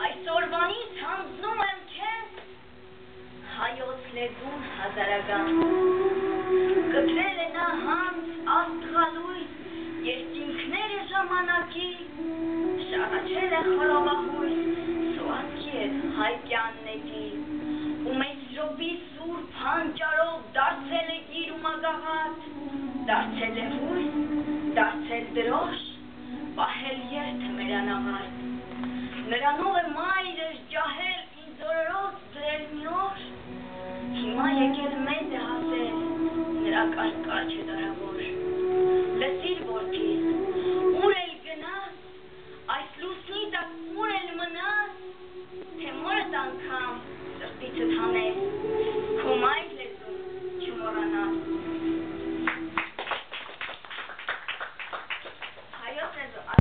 Այսօրվանից հանձնում եմ քեզ հայոց լեզուն հազարագան, կտրել է նա հանց աստղալույս, երկինքները ժամանակի, շարաչել է խորովահույս, սովածքի էր հայկյաննետի, ու մեծրոպի սուրբ հանճարով դարձել է գիր ու մագաղատ, դարձել է հույս, դարձել դրոշ, պահել երդը մեր անաղարտ, նրանով